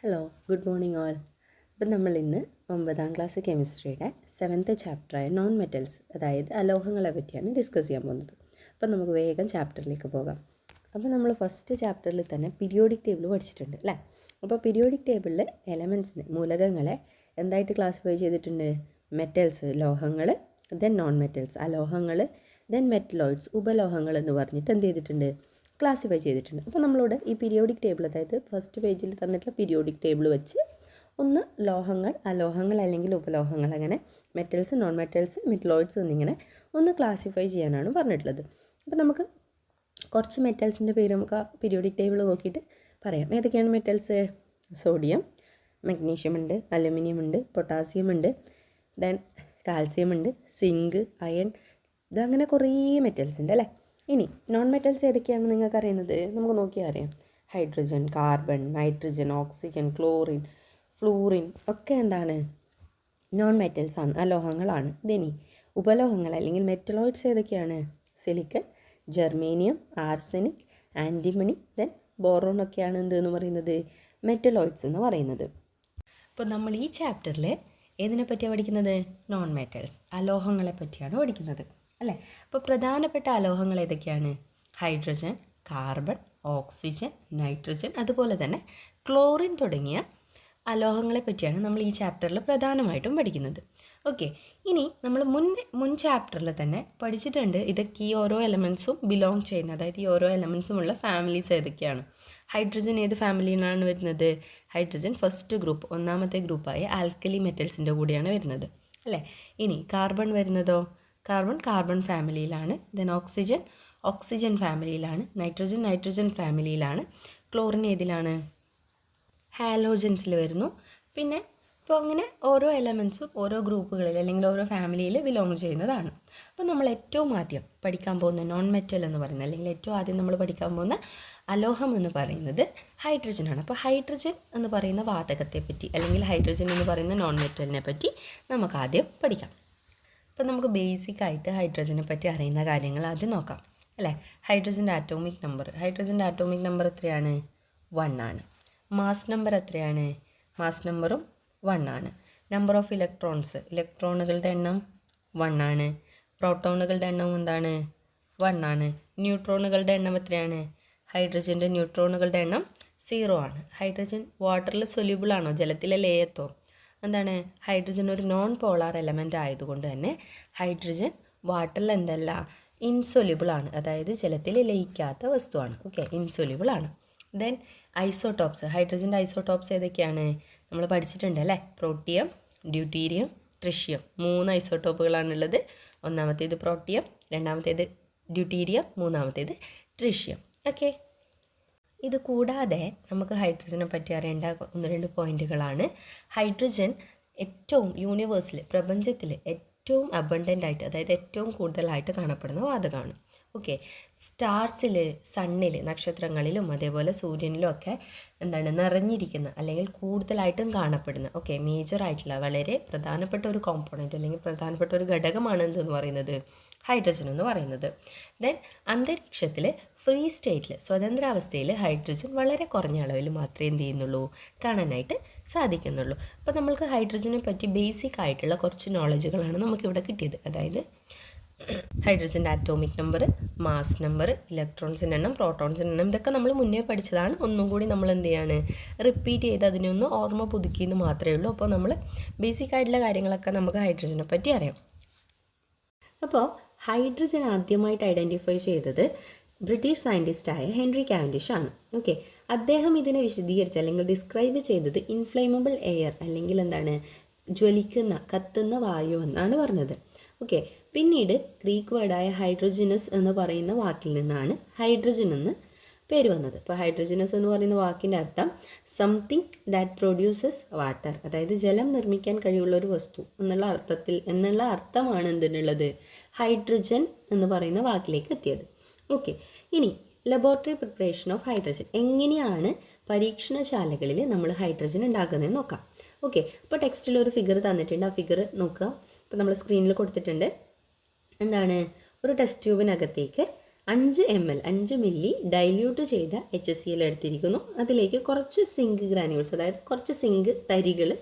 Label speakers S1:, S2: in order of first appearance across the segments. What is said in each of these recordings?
S1: Hello, good morning all. അപ്പം നമ്മൾ ഇന്ന് 9ാം ക്ലാസ് കെമിസ്ട്രിയുടെ 7th ചാപ്റ്ററായ നോൺ മെറ്റൽസ്, അതായത് അലോഹങ്ങളെ പറ്റിയാണ് ഡിസ്കസ് ചെയ്യാൻ പോകുന്നത്. അപ്പം നമുക്ക് വേഗം ചാപ്റ്ററിലേക്ക് പോകാം. അപ്പോൾ നമ്മൾ ഫസ്റ്റ് ചാപ്റ്ററിൽ തന്നെ പീരിയോഡിക് ടേബിൾ പഠിച്ചിട്ടുണ്ട് അല്ലേ. അപ്പോൾ പീരിയോഡിക് ടേബിളിൽ എലമെൻറ്റ്സിനെ, മൂലകങ്ങളെ എന്തായിട്ട് ക്ലാസിഫൈ ചെയ്തിട്ടുണ്ട്? മെറ്റൽസ്, ലോഹങ്ങൾ, ദെൻ നോൺ മെറ്റൽസ് അലോഹങ്ങൾ, ദെൻ മെറ്റലോയിഡ്സ് ഉപലോഹങ്ങൾ എന്ന് പറഞ്ഞിട്ട് എന്ത് ചെയ്തിട്ടുണ്ട്? ക്ലാസിഫൈ ചെയ്തിട്ടുണ്ട്. അപ്പോൾ നമ്മളോട് ഈ പീരിയോഡിക് ടേബിൾ, അതായത് ഫസ്റ്റ് പേജിൽ തന്നിട്ടുള്ള പീരിയോഡിക് ടേബിൾ വെച്ച് ഒന്ന് ലോഹങ്ങൾ, അലോഹങ്ങൾ അല്ലെങ്കിൽ ഉപലോഹങ്ങൾ, അങ്ങനെ മെറ്റൽസ്, നോൺ മെറ്റൽസ്, മെറ്റലോയിഡ്സ് എന്നിങ്ങനെ ഒന്ന് ക്ലാസിഫൈ ചെയ്യാനാണ് പറഞ്ഞിട്ടുള്ളത്. അപ്പോൾ നമുക്ക് കുറച്ച് മെറ്റൽസിൻ്റെ പേര് നമുക്ക് ആ പീരിയോഡിക് ടേബിൾ നോക്കിയിട്ട് പറയാം. ഏതൊക്കെയാണ് മെറ്റൽസ്? സോഡിയം, മഗ്നീഷ്യം ഉണ്ട്, അലുമിനിയം ഉണ്ട്, പൊട്ടാസ്യം ഉണ്ട്, ദെൻ കാൽസ്യം ഉണ്ട്, സിങ്ക്, അയൺ, ഇതങ്ങനെ കുറേ മെറ്റൽസ് ഉണ്ട് അല്ലേ. ഇനി നോൺ മെറ്റൽസ് ഏതൊക്കെയാണെന്ന് നിങ്ങൾക്ക് അറിയുന്നത്? നമുക്ക് നോക്കിയാൽ അറിയാം. Hydrogen, carbon, nitrogen, oxygen, chlorine, fluorine ഒക്കെ എന്താണ്? നോൺ മെറ്റൽസ് ആണ്, അലോഹങ്ങളാണ്. ഇനി ഉപലോഹങ്ങൾ അല്ലെങ്കിൽ മെറ്റലോയിഡ്സ് ഏതൊക്കെയാണ്? Silicon, germanium, arsenic, antimony, then boron ഒക്കെയാണ് എന്തെന്ന് പറയുന്നത്? മെറ്റലോയിഡ്സ് എന്ന് പറയുന്നത്. അപ്പോൾ നമ്മൾ ഈ ചാപ്റ്ററിൽ ഏതിനെ പറ്റിയാണ് പഠിക്കുന്നത്? നോൺ മെറ്റൽസ്, അലോഹങ്ങളെ പറ്റിയാണ് പഠിക്കുന്നത് അല്ലേ. അപ്പോൾ പ്രധാനപ്പെട്ട അലോഹങ്ങൾ ഏതൊക്കെയാണ്? ഹൈഡ്രജൻ, കാർബൺ, ഓക്സിജൻ, നൈട്രജൻ, അതുപോലെ തന്നെ ക്ലോറിൻ തുടങ്ങിയ അലോഹങ്ങളെ പറ്റിയാണ് നമ്മൾ ഈ ചാപ്റ്ററിൽ പ്രധാനമായിട്ടും പഠിക്കുന്നത്. ഓക്കെ, ഇനി നമ്മൾ മുൻ ചാപ്റ്ററിൽ തന്നെ പഠിച്ചിട്ടുണ്ട് ഇതൊക്കെ ഈ ഓരോ എലമെൻസും ബിലോങ് ചെയ്യുന്ന, അതായത് ഈ ഓരോ എലമെൻസുമുള്ള ഫാമിലീസ് ഏതൊക്കെയാണ്. ഹൈഡ്രജൻ ഏത് ഫാമിലിയിലാണ് വരുന്നത്? ഹൈഡ്രജൻ ഫസ്റ്റ് ഗ്രൂപ്പ്, ഒന്നാമത്തെ ഗ്രൂപ്പായ ആൽക്കലി മെറ്റൽസിൻ്റെ കൂടെയാണ് വരുന്നത് അല്ലേ. ഇനി കാർബൺ വരുന്നതോ? കാർബൺ ഫാമിലിയിലാണ്. ദെൻ ഓക്സിജൻ ഫാമിലിയിലാണ്. നൈട്രജൻ ഫാമിലിയിലാണ്. ക്ലോറിൻ ഏതിലാണ്? ഹാലോജൻസിൽ വരുന്നു. പിന്നെ ഇപ്പോൾ അങ്ങനെ ഓരോ എലമെൻസും ഓരോ ഗ്രൂപ്പുകളിൽ അല്ലെങ്കിൽ ഓരോ ഫാമിലിയിൽ ബിലോങ് ചെയ്യുന്നതാണ്. അപ്പോൾ നമ്മൾ ഏറ്റവും ആദ്യം പഠിക്കാൻ പോകുന്ന നോൺ മെറ്റൽ എന്ന് പറയുന്നത്, അല്ലെങ്കിൽ ഏറ്റവും ആദ്യം നമ്മൾ പഠിക്കാൻ പോകുന്ന അലോഹം എന്ന് പറയുന്നത് ഹൈഡ്രജനാണ്. അപ്പോൾ ഹൈഡ്രജൻ എന്ന് പറയുന്ന വാതകത്തെ പറ്റി, അല്ലെങ്കിൽ ഹൈഡ്രജൻ എന്ന് പറയുന്ന നോൺ മെറ്റലിനെ പറ്റി നമുക്ക് ആദ്യം പഠിക്കാം. അപ്പോൾ നമുക്ക് ബേസിക്കായിട്ട് ഹൈഡ്രജനെ പറ്റി അറിയുന്ന കാര്യങ്ങൾ ആദ്യം നോക്കാം അല്ലേ. ഹൈഡ്രജൻ്റെ ആറ്റോമിക് നമ്പർ എത്രയാണ്? 1 ആണ്. മാസ് നമ്പർ എത്രയാണ്? മാസ് നമ്പറും 1 ആണ്. നമ്പർ ഓഫ് ഇലക്ട്രോണുകളുടെ എണ്ണം 1 ആണ്. പ്രോട്ടോണുകളുടെ എണ്ണം എന്താണ്? 1 ആണ്. ന്യൂട്രോണുകളുടെ എണ്ണം എത്രയാണ്? ഹൈഡ്രജൻ്റെ ന്യൂട്രോണുകളുടെ എണ്ണം 0 ആണ്. ഹൈഡ്രജൻ വാട്ടറിൽ സൊല്യൂബിൾ ആണോ? ജലത്തിലെ ലേയത്തോ? എന്താണ്? ഹൈഡ്രജൻ ഒരു നോൺ പോളാർ എലമെൻ്റ് ആയതുകൊണ്ട് തന്നെ ഹൈഡ്രജൻ വാട്ടറിൽ എന്തല്ല? ഇൻസൊല്യൂബിൾ ആണ്, അതായത് ജലത്തിൽ ലയിക്കാത്ത വസ്തുവാണ്. ഓക്കെ, ഇൻസൊല്യൂബിൾ ആണ്. ദെൻ ഐസോടോപ്സ്, ഹൈഡ്രജൻ്റെ ഐസോടോപ്സ് ഏതൊക്കെയാണ്? നമ്മൾ പഠിച്ചിട്ടുണ്ട് അല്ലേ. Protium, deuterium, tritium, 3 ഐസോടോപ്പുകളാണുള്ളത്. ഒന്നാമത്തേത് പ്രോട്ടിയം, രണ്ടാമത്തേത് ഡ്യൂട്ടീരിയം, മൂന്നാമത്തേത് ട്രിഷ്യം. ഓക്കെ, ഇത് കൂടാതെ നമുക്ക് ഹൈഡ്രജനെ പറ്റി അറിയേണ്ട 1-2 പോയിന്റുകളാണ്. ഹൈഡ്രജൻ ഏറ്റവും യൂണിവേഴ്സിൽ, പ്രപഞ്ചത്തിൽ ഏറ്റവും അബണ്ടൻ്റ് ആയിട്ട്, അതായത് ഏറ്റവും കൂടുതലായിട്ട് കാണപ്പെടുന്ന വാതകമാണ്. ഓക്കെ, സ്റ്റാർസിൽ, സണ്ണിൽ, നക്ഷത്രങ്ങളിലും അതേപോലെ സൂര്യനിലും ഒക്കെ എന്താണ് നിറഞ്ഞിരിക്കുന്ന, അല്ലെങ്കിൽ കൂടുതലായിട്ടും കാണപ്പെടുന്ന, ഓക്കെ, മേജറായിട്ടുള്ള വളരെ പ്രധാനപ്പെട്ട ഒരു കോമ്പോണൻറ്റ് അല്ലെങ്കിൽ പ്രധാനപ്പെട്ട ഒരു ഘടകമാണ് എന്തെന്ന് പറയുന്നത്? ഹൈഡ്രജൻ എന്ന് പറയുന്നത്. ദെൻ അന്തരീക്ഷത്തിൽ ഫ്രീ സ്റ്റേറ്റിൽ, സ്വതന്ത്രാവസ്ഥയിൽ ഹൈഡ്രജൻ വളരെ കുറഞ്ഞ അളവിൽ മാത്രമേ എന്ത് ചെയ്യുന്നുള്ളൂ? കാണാനായിട്ട് സാധിക്കുന്നുള്ളൂ. അപ്പോൾ നമ്മൾക്ക് ഹൈഡ്രജനെ പറ്റി ബേസിക് ആയിട്ടുള്ള കുറച്ച് നോളജുകളാണ് നമുക്കിവിടെ കിട്ടിയത്. അതായത് ഹൈഡ്രജൻ്റെ ആറ്റോമിക് നമ്പർ, മാസ് നമ്പർ, ഇലക്ട്രോൺസിൻ്റെ എണ്ണം, പ്രോട്ടോൺസിൻ്റെ എണ്ണം, ഇതൊക്കെ നമ്മൾ മുന്നേ പഠിച്ചതാണ്. ഒന്നും കൂടി നമ്മൾ എന്ത് ചെയ്യാണ്? റിപ്പീറ്റ് ചെയ്ത് അതിനൊന്ന് ഓർമ്മ പുതുക്കിയെന്ന് മാത്രമേ ഉള്ളൂ. അപ്പോൾ നമ്മൾ ബേസിക് ആയിട്ടുള്ള കാര്യങ്ങളൊക്കെ നമുക്ക് ഹൈഡ്രജനെ പറ്റി അറിയാം. അപ്പോൾ ഹൈഡ്രജൻ ആദ്യമായിട്ട് ഐഡൻറ്റിഫൈ ചെയ്തത് ബ്രിട്ടീഷ് സയൻറ്റിസ്റ്റായ ഹെൻറി കാവൻഡിഷ് ആണ്. ഓക്കെ, അദ്ദേഹം ഇതിനെ വിശദീകരിച്ച് അല്ലെങ്കിൽ ഡിസ്ക്രൈബ് ചെയ്തത് ഇൻഫ്ലേമബിൾ എയർ, അല്ലെങ്കിൽ എന്താണ്? ജ്വലിക്കുന്ന, കത്തുന്ന വായു എന്നാണ് പറഞ്ഞത്. ഓക്കെ, പിന്നീട് ഗ്രീക്ക് വേർഡായ ഹൈഡ്രോജനസ് എന്ന് പറയുന്ന വാക്കിൽ നിന്നാണ് ഹൈഡ്രജൻ എന്ന് പേര് വന്നത്. ഇപ്പോൾ ഹൈഡ്രോജനസ് എന്ന് പറയുന്ന വാക്കിൻ്റെ അർത്ഥം സംതിങ് ദാറ്റ് പ്രൊഡ്യൂസസ് വാട്ടർ, അതായത് ജലം നിർമ്മിക്കാൻ കഴിവുള്ള ഒരു വസ്തു എന്നുള്ള അർത്ഥമാണ് എന്തിനുള്ളത്? ഹൈഡ്രജൻ എന്ന് പറയുന്ന വാക്കിലേക്ക് എത്തിയത്. ഓക്കെ, ഇനി ലബോറട്ടറി പ്രിപ്പറേഷൻ ഓഫ് ഹൈഡ്രജൻ, എങ്ങനെയാണ് പരീക്ഷണശാലകളിൽ നമ്മൾ ഹൈഡ്രജൻ ഉണ്ടാക്കുന്നതെന്ന് നോക്കാം. ഓക്കെ, അപ്പോൾ ടെക്സ്റ്റിൽ ഒരു ഫിഗർ തന്നിട്ടുണ്ട്. ആ ഫിഗർ നോക്കുക. ഇപ്പോൾ നമ്മൾ സ്ക്രീനിൽ കൊടുത്തിട്ടുണ്ട്. എന്താണ്? ഒരു ടെസ്റ്റ് ട്യൂബിനകത്തേക്ക് 5 മില്ലി ഡൈല്യൂട്ട് ചെയ്ത HCl എടുത്തിരിക്കുന്നു. അതിലേക്ക് കുറച്ച് സിങ്ക് ഗ്രാനുവൽസ്, അതായത് കുറച്ച് സിങ്ക് തരികൾ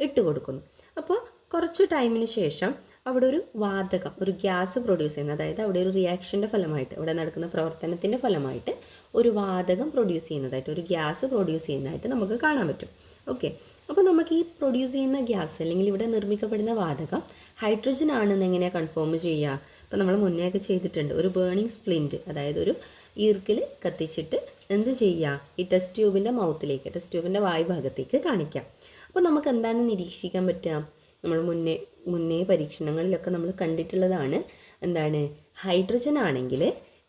S1: ഇട്ട് കൊടുക്കുന്നു. അപ്പോൾ കുറച്ച് ടൈമിന് ശേഷം അവിടെ ഒരു വാതകം, ഒരു ഗ്യാസ് പ്രൊഡ്യൂസ് ചെയ്യുന്നത്, അതായത് അവിടെ ഒരു റിയാക്ഷൻ്റെ ഫലമായിട്ട്, അവിടെ നടക്കുന്ന പ്രവർത്തനത്തിൻ്റെ ഫലമായിട്ട് ഒരു വാതകം പ്രൊഡ്യൂസ് ചെയ്യുന്നതായിട്ട്, ഒരു ഗ്യാസ് പ്രൊഡ്യൂസ് ചെയ്യുന്നതായിട്ട് നമുക്ക് കാണാൻ പറ്റും. ഓക്കെ, അപ്പോൾ നമുക്ക് ഈ പ്രൊഡ്യൂസ് ചെയ്യുന്ന ഗ്യാസ് അല്ലെങ്കിൽ ഇവിടെ നിർമ്മിക്കപ്പെടുന്ന വാതകം ഹൈഡ്രജൻ ആണെന്ന് എങ്ങനെയാണ് കൺഫേം ചെയ്യുക? അപ്പോൾ നമ്മൾ മുന്നേയൊക്കെ ചെയ്തിട്ടുണ്ട്. ഒരു ബേണിംഗ് സ്പ്ലിൻറ്റ്, അതായത് ഒരു ഈർക്കിൽ കത്തിച്ചിട്ട് എന്ത് ചെയ്യുക? ഈ ടെസ്റ്റ് ട്യൂബിൻ്റെ മൗത്തിലേക്ക്, ടെസ്റ്റ് ട്യൂബിൻ്റെ വായുഭാഗത്തേക്ക് കാണിക്കാം. അപ്പോൾ നമുക്ക് എന്താണ് നിരീക്ഷിക്കാൻ പറ്റുക? നമ്മൾ മുന്നേ പരീക്ഷണങ്ങളിലൊക്കെ നമ്മൾ കണ്ടിട്ടുള്ളതാണ്. എന്താണ്? ഹൈഡ്രജൻ ആണെങ്കിൽ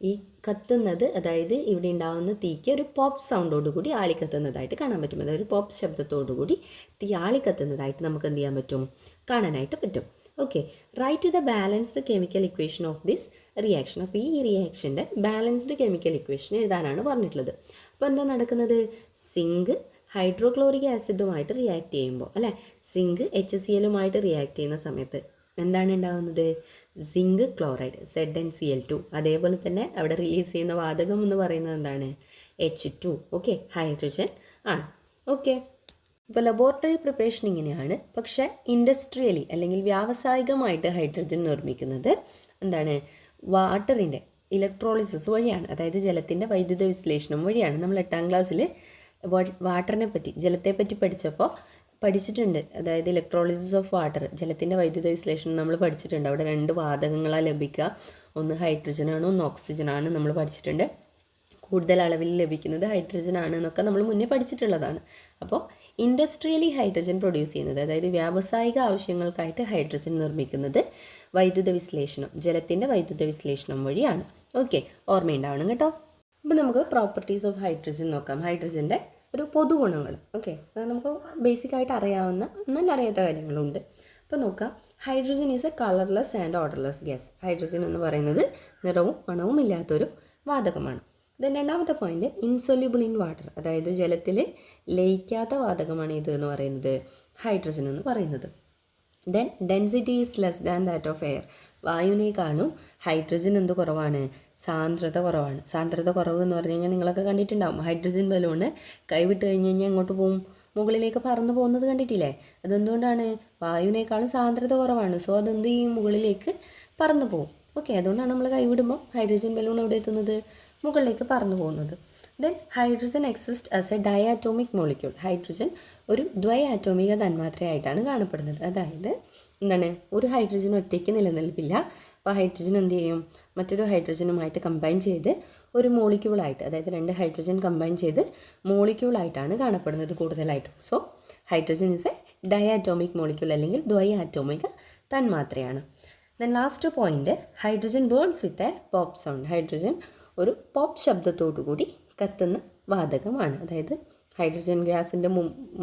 S1: ഈ കത്തുന്നത്, അതായത് ഇവിടെ ഉണ്ടാകുന്ന തീക്ക് ഒരു പോപ്പ് സൗണ്ടോടുകൂടി ആളി കത്തുന്നതായിട്ട് കാണാൻ പറ്റും. അതായത് ഒരു പോപ്പ് ശബ്ദത്തോടുകൂടി തീ ആളി കത്തുന്നതായിട്ട് നമുക്ക് എന്ത് ചെയ്യാൻ പറ്റും? കാണാനായിട്ട് പറ്റും. Okay, write the balanced chemical equation of this reaction. അപ്പോൾ ഈ റിയാക്ഷൻ്റെ ബാലൻസ്ഡ് കെമിക്കൽ ഇക്വേഷൻ എഴുതാനാണ് പറഞ്ഞിട്ടുള്ളത്. അപ്പോൾ എന്താ നടക്കുന്നത്? സിങ്ക് ഹൈഡ്രോക്ലോറിക് ആസിഡുമായിട്ട് റിയാക്ട് ചെയ്യുമ്പോൾ, അല്ലേ, സിങ്ക് HCl റിയാക്ട് ചെയ്യുന്ന സമയത്ത് എന്താണ് ഉണ്ടാകുന്നത്? Zinc chloride ZnCl2. അതേപോലെ തന്നെ അവിടെ റിലീസ് ചെയ്യുന്ന വാതകം എന്ന് പറയുന്നത് എന്താണ്? H2. ഓക്കെ, ഹൈഡ്രജൻ ആണ്. ഓക്കെ, ഇപ്പോൾ ലബോറട്ടറി പ്രിപ്പറേഷൻ ഇങ്ങനെയാണ്. പക്ഷേ ഇൻഡസ്ട്രിയലി അല്ലെങ്കിൽ വ്യാവസായികമായിട്ട് ഹൈഡ്രജൻ നിർമ്മിക്കുന്നത് എന്താണ്? വാട്ടറിൻ്റെ ഇലക്ട്രോളിസിസ് വഴിയാണ്, അതായത് ജലത്തിൻ്റെ വൈദ്യുത വിശ്ലേഷണം വഴിയാണ്. നമ്മൾ 8ാം ക്ലാസ്സിൽ വാട്ടറിനെ പറ്റി, ജലത്തെപ്പറ്റി പഠിച്ചിട്ടുണ്ട്. അതായത് ഇലക്ട്രോളിസിസ് ഓഫ് വാട്ടർ, ജലത്തിൻ്റെ വൈദ്യുത വിശ്ലേഷണം നമ്മൾ പഠിച്ചിട്ടുണ്ട്. അവിടെ 2 വാതകങ്ങളാണ് ലഭിക്കുക. ഒന്ന് ഹൈഡ്രജനാണ്, ഒന്ന് ഓക്സിജനാണ് നമ്മൾ പഠിച്ചിട്ടുണ്ട്. കൂടുതൽ അളവിൽ ലഭിക്കുന്നത് ഹൈഡ്രജൻ ആണ് എന്നൊക്കെ നമ്മൾ മുന്നേ പഠിച്ചിട്ടുള്ളതാണ്. അപ്പോൾ ഇൻഡസ്ട്രിയലി ഹൈഡ്രജൻ പ്രൊഡ്യൂസ് ചെയ്യുന്നത്, അതായത് വ്യാവസായിക ആവശ്യങ്ങൾക്കായിട്ട് ഹൈഡ്രജൻ നിർമ്മിക്കുന്നത് വൈദ്യുത വിശ്ലേഷണം, ജലത്തിൻ്റെ വൈദ്യുത വിശ്ലേഷണം വഴിയാണ്. ഓക്കെ, ഓർമ്മയുണ്ടാവണം കേട്ടോ. അപ്പോൾ നമുക്ക് പ്രോപ്പർട്ടീസ് ഓഫ് ഹൈഡ്രജൻ നോക്കാം. ഹൈഡ്രജൻ്റെ ഒരു പൊതുഗുണങ്ങൾ. ഓക്കെ, അത് നമുക്ക് ബേസിക്കായിട്ട് അറിയാവുന്ന എന്നാൽ അറിയാത്ത കാര്യങ്ങളുണ്ട്. അപ്പോൾ നോക്കാം. Hydrogen is A colourless and odourless gas. Hydrogen എന്ന് പറയുന്നത് നിറവും മണവും ഇല്ലാത്തൊരു വാതകമാണ്. ദെൻ രണ്ടാമത്തെ പോയിന്റ്, ഇൻസൊല്യൂബിൾ ഇൻ വാട്ടർ, അതായത് ജലത്തിൽ ലയിക്കാത്ത വാതകമാണ് ഇത് എന്ന് പറയുന്നത്, ഹൈഡ്രജൻ എന്ന് പറയുന്നത്. Then density is less than that of air. വായുവിനേക്കാളും ഹൈഡ്രജൻ എന്ത് കുറവാണ്? സാന്ദ്രത കുറവാണ്. സാന്ദ്രത കുറവ് എന്ന് പറഞ്ഞു കഴിഞ്ഞാൽ നിങ്ങളൊക്കെ കണ്ടിട്ടുണ്ടാവും. ഹൈഡ്രജൻ ബലൂണ് കൈവിട്ട് കഴിഞ്ഞ് കഴിഞ്ഞാൽ എങ്ങോട്ട് പോകും? മുകളിലേക്ക് പറന്നു പോകുന്നത് കണ്ടിട്ടില്ലേ? അതെന്തുകൊണ്ടാണ്? വായുവിനേക്കാളും സാന്ദ്രത കുറവാണ്. സോ അതെന്ത് ചെയ്യും? മുകളിലേക്ക് പറന്നു പോകും. ഓക്കെ, അതുകൊണ്ടാണ് നമ്മൾ കൈവിടുമ്പോൾ ഹൈഡ്രജൻ ബലൂൺ എവിടെ എത്തുന്നത്? മുകളിലേക്ക് പറന്നു പോകുന്നത്. Then hydrogen exist as A diatomic molecule. Hydrogen ഒരു ദ്വയാറ്റോമിക തന്മാത്രയായിട്ടാണ് കാണപ്പെടുന്നത്. അതായത് എന്താണ്? ഒരു ഹൈഡ്രജൻ ഒറ്റയ്ക്ക് നിലനിൽപ്പില്ല. അപ്പോൾ ഹൈഡ്രജൻ എന്ത് ചെയ്യും? മറ്റൊരു ഹൈഡ്രജനുമായിട്ട് കമ്പൈൻ ചെയ്ത് ഒരു മോളിക്യൂളായിട്ട്, അതായത് 2 ഹൈഡ്രജൻ കമ്പൈൻ ചെയ്ത് മോളിക്യൂളായിട്ടാണ് കാണപ്പെടുന്നത് കൂടുതലായിട്ടും. So hydrogen is a diatomic molecule അല്ലെങ്കിൽ ദ്വയാറ്റോമിക തന്മാത്രയാണ്. Then last point, hydrogen burns with a pop sound. Hydrogen ഒരു പോപ്പ് ശബ്ദത്തോടു കൂടി കത്തുന്ന വാതകമാണ്. അതായത് ഹൈഡ്രജൻ ഗ്യാസിൻ്റെ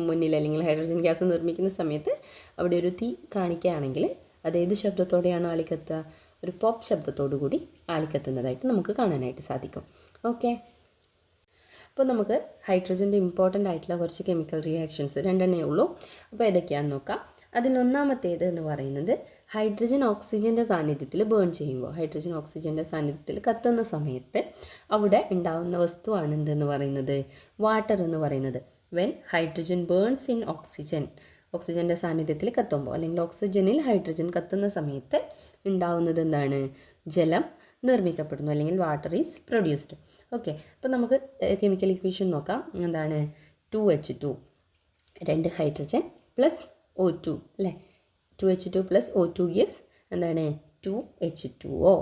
S1: മുന്നിൽ അല്ലെങ്കിൽ ഹൈഡ്രജൻ ഗ്യാസ് നിർമ്മിക്കുന്ന സമയത്ത് അവിടെ ഒരു തീ കാണിക്കുകയാണെങ്കിൽ അത് ഏത് ശബ്ദത്തോടെയാണ് ആളിക്കത്തുക? ഒരു പോപ്പ് ശബ്ദത്തോടു കൂടി ആളിക്കത്തുന്നതായിട്ട് നമുക്ക് കാണാനായിട്ട് സാധിക്കും. ഓക്കെ, അപ്പോൾ നമുക്ക് ഹൈഡ്രജൻ്റെ ഇമ്പോർട്ടൻ്റ് ആയിട്ടുള്ള കുറച്ച് കെമിക്കൽ റിയാക്ഷൻസ് 2 ഉള്ളൂ. അപ്പോൾ ഏതൊക്കെയാണെന്ന് നോക്കാം. അതിലൊന്നാമത്തേത് എന്ന് പറയുന്നത് ഹൈഡ്രജൻ ഓക്സിജൻ്റെ സാന്നിധ്യത്തിൽ ബേൺ ചെയ്യുമ്പോൾ, ഹൈഡ്രജൻ ഓക്സിജൻ്റെ സാന്നിധ്യത്തിൽ കത്തുന്ന സമയത്ത് അവിടെ ഉണ്ടാകുന്ന വസ്തുവാണ് എന്തെന്ന് പറയുന്നത്? വാട്ടർ എന്ന് പറയുന്നത്. When hydrogen burns in oxygen, ഓക്സിജൻ്റെ സാന്നിധ്യത്തിൽ കത്തുമ്പോൾ അല്ലെങ്കിൽ ഓക്സിജനിൽ ഹൈഡ്രജൻ കത്തുന്ന സമയത്ത് ഉണ്ടാവുന്നത് എന്താണ്? ജലം നിർമ്മിക്കപ്പെടുന്നു അല്ലെങ്കിൽ വാട്ടർ ഈസ് പ്രൊഡ്യൂസ്ഡ്. ഓക്കെ, അപ്പോൾ നമുക്ക് കെമിക്കൽ ഇക്വേഷൻ നോക്കാം. എന്താണ്? 2H2, 2 ഹൈഡ്രജൻ പ്ലസ് O2, അല്ലേ? 2H2 പ്ലസ് O2 ഗിവ്സ് എന്താണ്? 2H2O.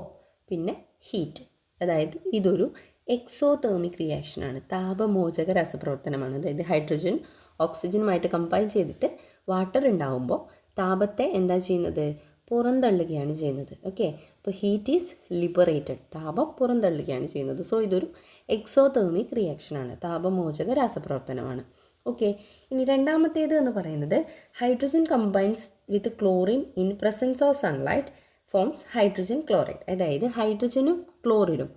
S1: പിന്നെ ഹീറ്റ്, അതായത് ഇതൊരു എക്സോതേർമിക് റിയാക്ഷനാണ്, താപമോചക രാസപ്രവർത്തനമാണ്. അതായത് ഹൈഡ്രജൻ ഓക്സിജനുമായിട്ട് കമ്പൈൻ ചെയ്തിട്ട് വാട്ടർ ഉണ്ടാകുമ്പോൾ താപത്തെ എന്താ ചെയ്യുന്നത്? പുറന്തള്ളുകയാണ് ചെയ്യുന്നത്. ഓക്കെ, അപ്പോൾ ഹീറ്റ് ഈസ് ലിബറേറ്റഡ്, താപം പുറന്തള്ളുകയാണ് ചെയ്യുന്നത്. സോ ഇതൊരു എക്സോതേർമിക് റിയാക്ഷനാണ്, താപമോചക രാസപ്രവർത്തനമാണ്. ഓക്കെ, ഇനി രണ്ടാമത്തേത് എന്ന് പറയുന്നത് hydrogen combines with chlorine in presence of sunlight forms hydrogen chloride. അതായത് ഹൈഡ്രജനും ക്ലോറിനും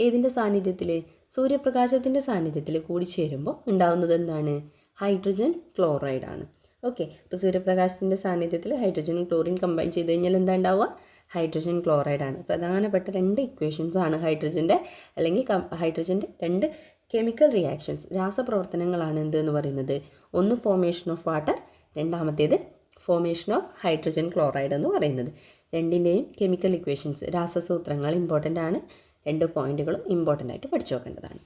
S1: ഏതിൻ്റെ സാന്നിധ്യത്തിൽ? സൂര്യപ്രകാശത്തിൻ്റെ സാന്നിധ്യത്തിൽ കൂടിച്ചേരുമ്പോൾ ഉണ്ടാകുന്നത് എന്താണ്? ഹൈഡ്രജൻ ക്ലോറൈഡ് ആണ്. ഓക്കെ, അപ്പോൾ സൂര്യപ്രകാശത്തിൻ്റെ സാന്നിധ്യത്തിൽ ഹൈഡ്രജനും ക്ലോറിൻ കമ്പൈൻ ചെയ്ത് കഴിഞ്ഞാൽ എന്താ ഉണ്ടാവുക? ഹൈഡ്രജൻ ക്ലോറൈഡാണ്. പ്രധാനപ്പെട്ട 2 ഇക്വേഷൻസ് ആണ് ഹൈഡ്രജൻ്റെ അല്ലെങ്കിൽ ഹൈഡ്രജൻ്റെ 2 കെമിക്കൽ റിയാക്ഷൻസ് രാസപ്രവർത്തനങ്ങളാണ് എന്തെന്ന് പറയുന്നത്. ഒന്ന് ഫോർമേഷൻ ഓഫ് വാട്ടർ, രണ്ടാമത്തേത് ഫോർമേഷൻ ഓഫ് ഹൈഡ്രജൻ ക്ലോറൈഡ് എന്ന് പറയുന്നത്. രണ്ടിൻ്റെയും കെമിക്കൽ ഇക്വേഷൻസ് രാസസൂത്രങ്ങൾ ഇമ്പോർട്ടൻ്റ് ആണ്. 2 പോയിന്റുകളും ഇമ്പോർട്ടൻ്റ് ആയിട്ട് പഠിച്ചു നോക്കേണ്ടതാണ്.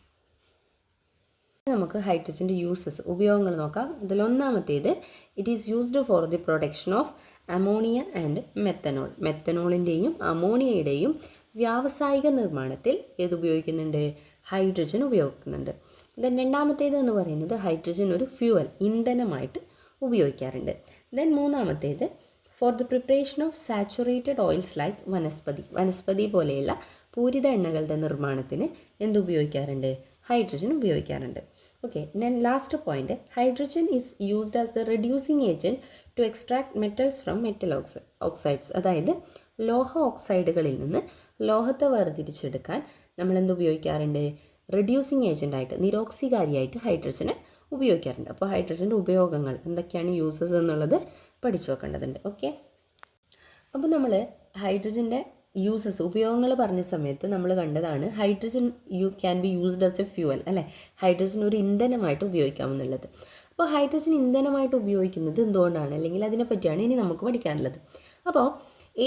S1: നമുക്ക് ഹൈഡ്രജൻ്റെ യൂസസ് ഉപയോഗങ്ങൾ നോക്കാം. അതിലൊന്നാമത്തേത് it is used for the production of ammonia and methanol. മെത്തനോളിൻ്റെയും അമോണിയയുടെയും വ്യാവസായിക നിർമ്മാണത്തിൽ ഏത് ഉപയോഗിക്കുന്നുണ്ട്? ഹൈഡ്രജൻ ഉപയോഗിക്കുന്നുണ്ട്. ദെൻ രണ്ടാമത്തേത് എന്ന് പറയുന്നത് ഹൈഡ്രജൻ ഒരു ഫ്യൂവൽ ഇന്ധനമായിട്ട് ഉപയോഗിക്കാറുണ്ട്. ദെൻ മൂന്നാമത്തേത് for the preparation of saturated oils like vanaspati പോലെയുള്ള പൂരിത എണ്ണകളുടെ നിർമ്മാണത്തിന് എന്തുപയോഗിക്കാറുണ്ട്? ഹൈഡ്രജൻ ഉപയോഗിക്കാറുണ്ട്. Okay, then last point hydrogen is used as the reducing agent to extract metals from metal oxides. അതായത് ലോഹ ഓക്സൈഡുകളിൽ നിന്ന് ലോഹത്തെ വേർതിരിച്ചെടുക്കാൻ നമ്മൾ ഉപയോഗിക്കാറുണ്ട്? റെഡ്യൂസിങ് ഏജൻ്റായിട്ട്, നിരോക്സികാരിയായിട്ട് ഹൈഡ്രജനെ ഉപയോഗിക്കാറുണ്ട്. അപ്പോൾ ഹൈഡ്രജൻ്റെ ഉപയോഗങ്ങൾ എന്തൊക്കെയാണ്, യൂസസ് എന്നുള്ളത് പഠിച്ചു വെക്കേണ്ടതുണ്ട്. ഓക്കെ, അപ്പോൾ നമ്മൾ ഹൈഡ്രജൻ്റെ യൂസസ് ഉപയോഗങ്ങൾ പറഞ്ഞ സമയത്ത് നമ്മൾ കണ്ടതാണ് hydrogen can be used as a fuel, അല്ലേ? ഹൈഡ്രജൻ ഒരു ഇന്ധനമായിട്ട് ഉപയോഗിക്കാമെന്നുള്ളത്. അപ്പോൾ ഹൈഡ്രജൻ ഇന്ധനമായിട്ട് ഉപയോഗിക്കുന്നത് എന്തുകൊണ്ടാണ്, അല്ലെങ്കിൽ അതിനെപ്പറ്റിയാണ് ഇനി നമുക്ക് പഠിക്കാനുള്ളത്. അപ്പോൾ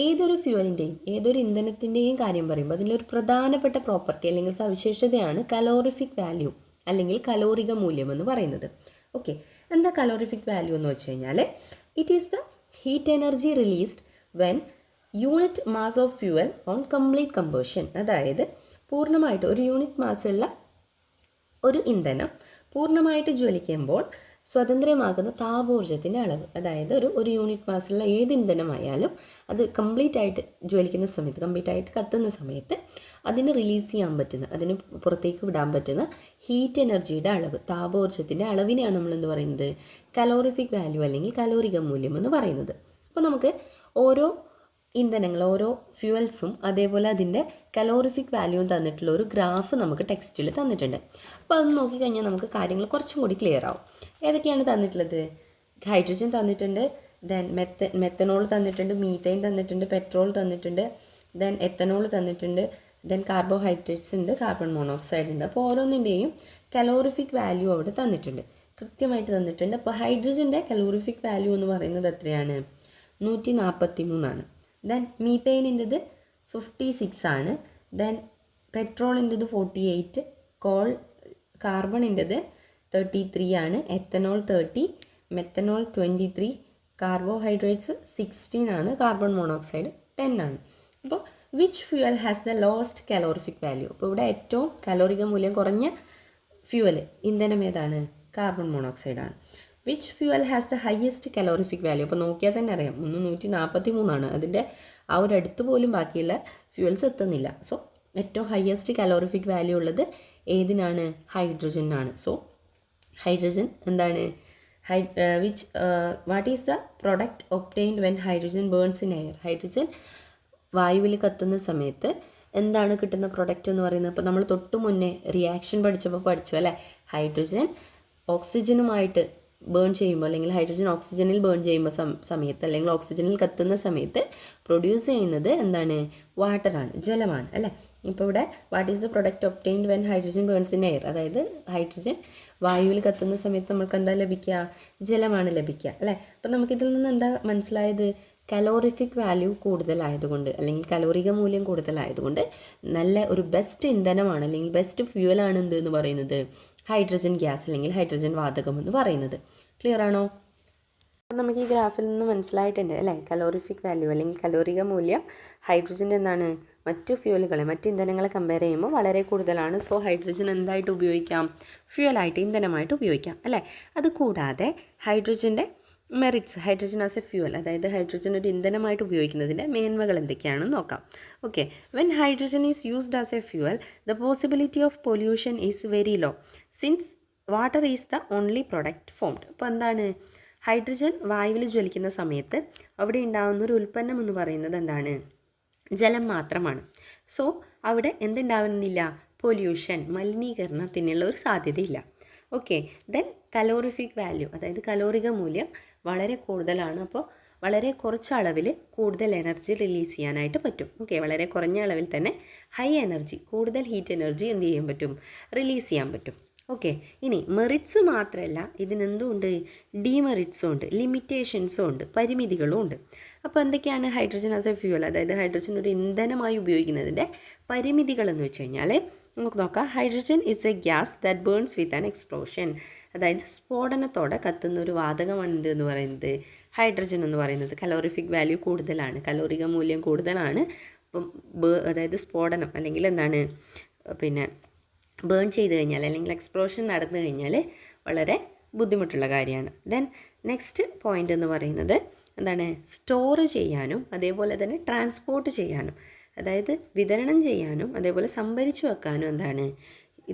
S1: ഏതൊരു ഫ്യൂവലിൻ്റെയും ഏതൊരു ഇന്ധനത്തിൻ്റെയും കാര്യം പറയുമ്പോൾ അതിലൊരു പ്രധാനപ്പെട്ട പ്രോപ്പർട്ടി അല്ലെങ്കിൽ സവിശേഷതയാണ് കലോറിഫിക് വാല്യൂ അല്ലെങ്കിൽ കലോറിക മൂല്യം എന്ന് പറയുന്നത്. ഓക്കെ, എന്താ കലോറിഫിക് വാല്യൂ എന്ന് വെച്ച് കഴിഞ്ഞാൽ it is the heat energy released when unit mass of fuel on complete compassion. അതായത് പൂർണ്ണമായിട്ട് ഒരു യൂണിറ്റ് മാസുള്ള ഒരു ഇന്ധനം പൂർണ്ണമായിട്ട് ജ്വലിക്കുമ്പോൾ സ്വതന്ത്രമാകുന്ന താപോർജ്ജത്തിൻ്റെ അളവ്. അതായത് ഒരു യൂണിറ്റ് മാസുള്ള ഏത് ഇന്ധനമായാലും അത് കംപ്ലീറ്റ് ആയിട്ട് ജ്വലിക്കുന്ന സമയത്ത്, കംപ്ലീറ്റ് ആയിട്ട് കത്തുന്ന സമയത്ത് അതിന് റിലീസ് ചെയ്യാൻ പറ്റുന്ന, അതിന് പുറത്തേക്ക് വിടാൻ പറ്റുന്ന ഹീറ്റ് എനർജിയുടെ അളവ്, താപോർജ്ജത്തിൻ്റെ അളവിനെയാണ് നമ്മൾ എന്ത് പറയുന്നത്? കലോറിഫിക് വാല്യൂ അല്ലെങ്കിൽ കലോറിക മൂല്യം എന്ന് പറയുന്നത്. അപ്പോൾ നമുക്ക് ഓരോ ഇന്ധനങ്ങൾ, ഓരോ ഫ്യൂവൽസും അതേപോലെ അതിൻ്റെ കലോറിഫിക് വാല്യൂവും തന്നിട്ടുള്ള ഒരു ഗ്രാഫ് നമുക്ക് ടെക്സ്റ്റിൽ തന്നിട്ടുണ്ട്. അപ്പോൾ അത് നോക്കിക്കഴിഞ്ഞാൽ നമുക്ക് കാര്യങ്ങൾ കുറച്ചും കൂടി ക്ലിയർ ആവും. ഏതൊക്കെയാണ് തന്നിട്ടുള്ളത്? ഹൈഡ്രജൻ തന്നിട്ടുണ്ട്, ദെൻ മെത്തനോൾ തന്നിട്ടുണ്ട്, മീത്തൈൻ തന്നിട്ടുണ്ട്, പെട്രോൾ തന്നിട്ടുണ്ട്, ദെൻ എത്തനോൾ തന്നിട്ടുണ്ട്, ദെൻ കാർബോഹൈഡ്രേറ്റ്സ് ഉണ്ട്, കാർബൺ മോണോക്സൈഡ് ഉണ്ട്. അപ്പോൾ ഓരോന്നിൻ്റെയും കലോറിഫിക് വാല്യൂ അവിടെ തന്നിട്ടുണ്ട്, കൃത്യമായിട്ട് തന്നിട്ടുണ്ട്. അപ്പോൾ ഹൈഡ്രജൻ്റെ കലോറിഫിക് വാല്യൂ എന്ന് പറയുന്നത് എത്രയാണ്? 143 ദെൻ മീത്തൈനിൻ്റെത് 56 ആണ്. ദെൻ പെട്രോളിൻ്റെത് 48, കാർബണിൻ്റെത് 33 ആണ്, എത്തനോൾ 30, മെത്തനോൾ 23, കാർബോഹൈഡ്രേറ്റ്സ് 16 ആണ്, കാർബൺ മോണോക്സൈഡ് 10 ആണ്. അപ്പോൾ which fuel has the lowest calorific value? അപ്പോൾ ഇവിടെ ഏറ്റവും കലോറിക മൂല്യം കുറഞ്ഞ ഫ്യൂവൽ ഇന്ധനം ഏതാണ്? കാർബൺ മോണോക്സൈഡ് ആണ്. Which fuel has the highest calorific value? അപ്പോൾ നോക്കിയാൽ തന്നെ അറിയാം 143 ആണ്. അതിൻ്റെ ആ ഒരു അടുത്ത് പോലും ബാക്കിയുള്ള ഫ്യൂവൽസ് എത്തുന്നില്ല. സോ ഏറ്റവും ഹയസ്റ്റ് കലോറിഫിക് വാല്യൂ ഉള്ളത് ഏതിനാണ്? ഹൈഡ്രജനാണ്. സോ ഹൈഡ്രജൻ എന്താണ്? What is the product obtained when hydrogen burns in air? Hydrogen വായുവിൽ കത്തുന്ന സമയത്ത് എന്താണ് കിട്ടുന്ന പ്രൊഡക്റ്റ് എന്ന് പറയുന്നത്? ഇപ്പോൾ നമ്മൾ തൊട്ട് മുന്നേ റിയാക്ഷൻ പഠിച്ചു അല്ലേ? ഹൈഡ്രജൻ ഓക്സിജനുമായിട്ട് ബേൺ ചെയ്യുമ്പോൾ, അല്ലെങ്കിൽ ഹൈഡ്രജൻ ഓക്സിജനിൽ ബേൺ ചെയ്യുമ്പോൾ സമയത്ത്, അല്ലെങ്കിൽ ഓക്സിജനിൽ കത്തുന്ന സമയത്ത് പ്രൊഡ്യൂസ് ചെയ്യുന്നത് എന്താണ്? വാട്ടറാണ്, ജലമാണ്, അല്ലേ? ഇപ്പോൾ ഇവിടെ what is the product obtained when hydrogen burns in air? അതായത് ഹൈഡ്രജൻ വായുവിൽ കത്തുന്ന സമയത്ത് നമുക്ക് എന്താ ലഭിക്കുക? ജലമാണ് ലഭിക്കുക, അല്ലേ? അപ്പോൾ നമുക്കിതിൽ നിന്ന് എന്താ മനസ്സിലായത്? കലോറിഫിക് വാല്യൂ കൂടുതലായതുകൊണ്ട്, അല്ലെങ്കിൽ കലോറിക മൂല്യം കൂടുതലായതുകൊണ്ട് നല്ല ഒരു ബെസ്റ്റ് ഇന്ധനമാണ്, അല്ലെങ്കിൽ ബെസ്റ്റ് ഫ്യൂവലാണ് എന്ത് എന്ന് പറയുന്നത്? ഹൈഡ്രജൻ ഗ്യാസ് അല്ലെങ്കിൽ ഹൈഡ്രജൻ വാതകം എന്ന് പറയുന്നത്. ക്ലിയർ ആണോ? നമുക്ക് ഈ ഗ്രാഫിൽ നിന്ന് മനസ്സിലായിട്ടുണ്ട് അല്ലേ? കലോറിഫിക് വാല്യൂ അല്ലെങ്കിൽ കലോറിക മൂല്യം ഹൈഡ്രജൻ എന്താണ്? മറ്റു ഫ്യൂവലുകളെ, മറ്റ് ഇന്ധനങ്ങളെ കമ്പയർ ചെയ്യുമ്പോൾ വളരെ കൂടുതലാണ്. സോ ഹൈഡ്രജൻ എന്തായിട്ട് ഉപയോഗിക്കാം? ഫ്യൂവലായിട്ട്, ഇന്ധനമായിട്ട് ഉപയോഗിക്കാം, അല്ലേ? അതുകൂടാതെ ഹൈഡ്രജൻ്റെ merits, hydrogen as a fuel, അതായത് ഹൈഡ്രജൻ ഒരു ഇന്ധനമായിട്ട് ഉപയോഗിക്കുന്നതിൻ്റെ മേന്മകൾ എന്തൊക്കെയാണെന്ന് നോക്കാം. Okay, when hydrogen is used as a fuel the possibility of pollution is very low since water is the only product formed. അപ്പോൾ എന്താണ്? ഹൈഡ്രജൻ വായുവിൽ ജ്വലിക്കുന്ന സമയത്ത് അവിടെ ഉണ്ടാകുന്ന ഒരു ഉൽപ്പന്നം എന്ന് പറയുന്നത് എന്താണ്? ജലം മാത്രമാണ്. സോ അവിടെ എന്തുണ്ടാവുന്നില്ല? പൊല്യൂഷൻ, മലിനീകരണത്തിനുള്ള ഒരു സാധ്യതയില്ല. ഓക്കെ, ദെൻ കലോറിഫിക് വാല്യൂ, അതായത് കലോറിക മൂല്യം വളരെ കൂടുതലാണ്. അപ്പോൾ വളരെ കുറച്ച് അളവിൽ കൂടുതൽ എനർജി റിലീസ് ചെയ്യാനായിട്ട് പറ്റും. ഓക്കെ, വളരെ കുറഞ്ഞ അളവിൽ തന്നെ ഹൈ എനർജി, കൂടുതൽ ഹീറ്റ് എനർജി എന്ത് ചെയ്യാൻ പറ്റും, റിലീസ് ചെയ്യാൻ പറ്റും. ഓക്കെ, ഇനി മെറിറ്റ്സ് മാത്രമല്ല, ഇതിനെന്തുണ്ട്, ഡീമെറിറ്റ്സും ഉണ്ട്, ലിമിറ്റേഷൻസും ഉണ്ട്, പരിമിതികളും ഉണ്ട്. അപ്പോൾ എന്തൊക്കെയാണ് ഹൈഡ്രജൻ ആസ് എ ഫ്യൂവൽ, അതായത് ഹൈഡ്രജൻ ഒരു ഇന്ധനമായി ഉപയോഗിക്കുന്നതിൻ്റെ പരിമിതികളെന്ന് വെച്ച് കഴിഞ്ഞാൽ നമുക്ക് നോക്കാം. Hydrogen is A gas that burns with an explosion. അതായത് സ്ഫോടനത്തോടെ കത്തുന്ന ഒരു വാതകമാണ് എന്ത് എന്ന് പറയുന്നത്, ഹൈഡ്രജൻ എന്ന് പറയുന്നത്. കലോറിഫിക് വാല്യൂ കൂടുതലാണ്, കലോറിക മൂല്യം കൂടുതലാണ്. അപ്പം അതായത് സ്ഫോടനം അല്ലെങ്കിൽ എന്താണ് പിന്നെ ബേൺ ചെയ്ത് കഴിഞ്ഞാൽ അല്ലെങ്കിൽ എക്സ്പ്ലോഷൻ നടന്നു കഴിഞ്ഞാൽ വളരെ ബുദ്ധിമുട്ടുള്ള കാര്യമാണ്. ദെൻ നെക്സ്റ്റ് പോയിൻ്റ് എന്ന് പറയുന്നത് എന്താണ്, സ്റ്റോർ ചെയ്യാനും അതേപോലെ തന്നെ ട്രാൻസ്പോർട്ട് ചെയ്യാനും, അതായത് വിതരണം ചെയ്യാനും അതേപോലെ സംഭരിച്ചു വെക്കാനും എന്താണ്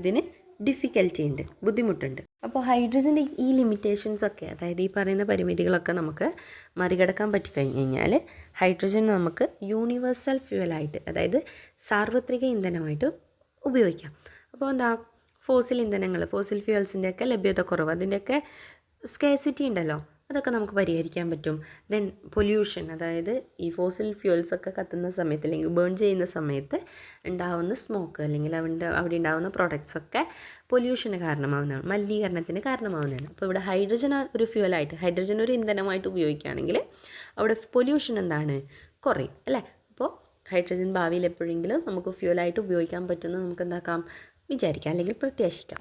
S1: ഇതിന് ഡിഫിക്കൽറ്റി ഉണ്ട്, ബുദ്ധിമുട്ടുണ്ട്. അപ്പോൾ ഹൈഡ്രജൻ്റെ ഈ ലിമിറ്റേഷൻസൊക്കെ, അതായത് ഈ പറയുന്ന പരിമിതികളൊക്കെ നമുക്ക് മറികടക്കാൻ പറ്റിക്കഴിഞ്ഞ് കഴിഞ്ഞാൽ ഹൈഡ്രജൻ നമുക്ക് യൂണിവേഴ്സൽ ഫ്യൂവലായിട്ട്, അതായത് സാർവത്രിക ഇന്ധനമായിട്ട് ഉപയോഗിക്കാം. അപ്പോൾ എന്താ, ഫോസിൽ ഇന്ധനങ്ങൾ, ഫോസിൽ ഫ്യൂവൽസിൻ്റെയൊക്കെ ലഭ്യത കുറവ്, അതിൻ്റെയൊക്കെ സ്കേസിറ്റി ഉണ്ടല്ലോ, അതൊക്കെ നമുക്ക് പരിഹരിക്കാൻ പറ്റും. ദെൻ പൊല്യൂഷൻ, അതായത് ഈ ഫോസിൽ ഫ്യൂവൽസൊക്കെ കത്തുന്ന സമയത്ത് അല്ലെങ്കിൽ ബേൺ ചെയ്യുന്ന സമയത്ത് ഉണ്ടാവുന്ന സ്മോക്ക് അല്ലെങ്കിൽ അവിടെ ഉണ്ടാകുന്ന പ്രോഡക്ട്സൊക്കെ പൊല്യൂഷന് കാരണമാവുന്നതാണ്, മലിനീകരണത്തിന് കാരണമാവുന്നതാണ്. അപ്പോൾ ഇവിടെ ഹൈഡ്രജൻ ഒരു ഫ്യൂവലായിട്ട്, ഹൈഡ്രജൻ ഒരു ഇന്ധനമായിട്ട് ഉപയോഗിക്കുകയാണെങ്കിൽ അവിടെ പൊല്യൂഷൻ എന്താണ്, കുറയും അല്ലേ. അപ്പോൾ ഹൈഡ്രജൻ ഭാവിയിൽ എപ്പോഴെങ്കിലും നമുക്ക് ഫ്യൂവലായിട്ട് ഉപയോഗിക്കാൻ പറ്റുമെന്ന് നമുക്ക് എന്താക്കാം, വിചാരിക്കാം അല്ലെങ്കിൽ പ്രത്യാശിക്കാം.